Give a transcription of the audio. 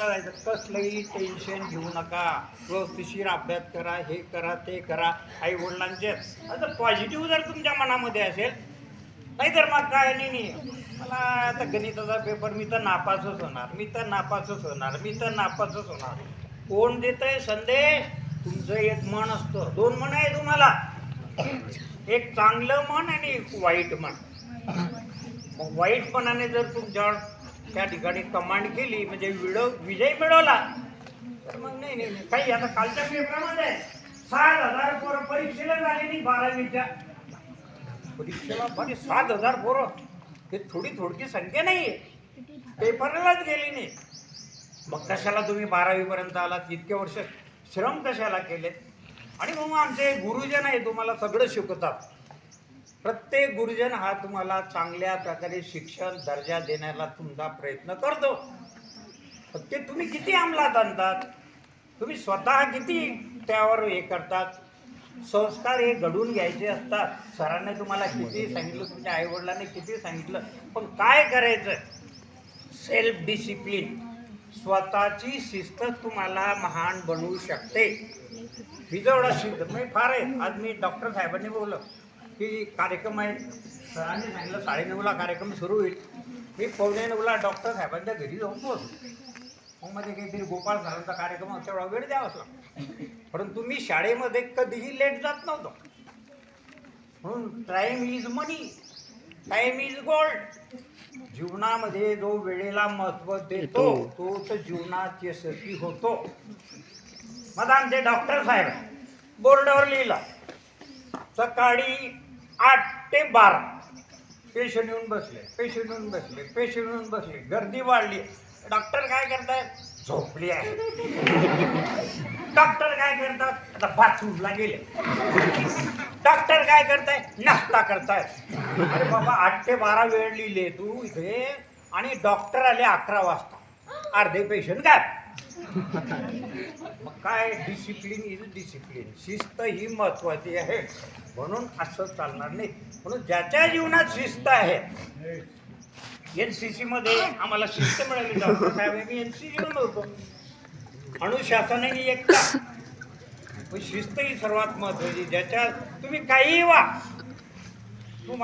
कॉलेजला जायचं, कसलंही टेन्शन घेऊ नका, व्यवस्थिशीर अभ्यास करा, हे करा ते करा. आई वडिलांचे आता पॉझिटिव्ह जर तुमच्या मनामध्ये असेल, नाहीतर मग काय नाही, मला आता गणिताचा पेपर मी तर नापासच होणार, मी तर नापासच होणार, मी तर नापासच होणार. कोण देतंय संदेश? तुमचं एक मन असतं, दोन मन आहे तुम्हाला, एक चांगलं मन आणि एक वाईट मन. मग वाईटपणाने जर तुमच्यावर त्या ठिकाणी कमांड केली म्हणजे विजय मिळवला तर मग नाही नाही काही. आता कालच्या पेपरामध्ये 7,000 पोरं परीक्षेला झाले नाही, 12वीच्या परीक्षेला 7,000 पोरं, हे थोडकी संख्या नाहीये, पेपरलाच गेली नाही. मग कशाला तुम्ही 12वी पर्यंत आलात, इतके वर्ष श्रम कशाला केले? आणि मग आमचे गुरुजन आहे तुम्हाला सगळं शिकवतात. प्रत्येक गुरुजन हा तुम्हाला चांगल्या प्रकारे शिक्षण दर्जा देण्याला तुमचा प्रयत्न करतो. ते तुम्ही किती अंमलात आणतात, तुम्ही स्वतः किती त्यावर हे करतात. संस्कार हे घडून घ्यायचे असतात. सरांनी तुम्हाला किती सांगितलं, तुमच्या आईवडिलांनी किती सांगितलं, पण काय करायचं? सेल्फ डिसिप्लिन, स्वतःची शिस्त तुम्हाला महान बनवू शकते. ही जेवढा शिस्त मी फार आहे. आज मी डॉक्टर साहेबांनी बोललं की कार्यक्रम आहे, सरांनी सांगितलं 9:30ला कार्यक्रम सुरू होईल. मी 9:45ला डॉक्टर साहेबांच्या घरी जाऊन पोहोचलो. मग मध्ये काहीतरी गोपाळ सरांचा कार्यक्रम तेवढा वेळ द्यावाच लागला. परंतु मी शाळेमध्ये कधीही लेट जात नव्हतो. म्हणून time is money, time is gold. जीवनामध्ये जो वेळेला महत्व देतो तोच जीवनात यशस्वी होतो. मग आमचे डॉक्टर साहेब बोर्डावर लिहिला सकाळी 8 ते 12 पेशंट येऊन बसले, पेशंट येऊन बसले, पेशंट येऊन बसले, गर्दी वाढली. डॉक्टर काय करतायत? झोपली आहे. डॉक्टर काय करतात? आता बाथरूमला गेले. डॉक्टर काय करताय? नाश्ता करताय. अरे बाबा 8 ते 12 वेळ लिहिले तू इथे, आणि डॉक्टर आले 11 वाजता, अर्धे पेशंट काय? मग काय? डिसिप्लिन इज डिसिप्लिन, शिस्त ही महत्वाची आहे. म्हणून असं चालणार नाही. म्हणून ज्याच्या जीवनात शिस्त आहे, NCC मध्ये आम्हाला शिस्त मिळाली. डॉक्टर साहेब मी NCC मध्ये होतो. अनुशासनाने एकता, शिस्त ही सर्वात महत्वाची. ज्याच्यात तुम्ही काहीही व्हा,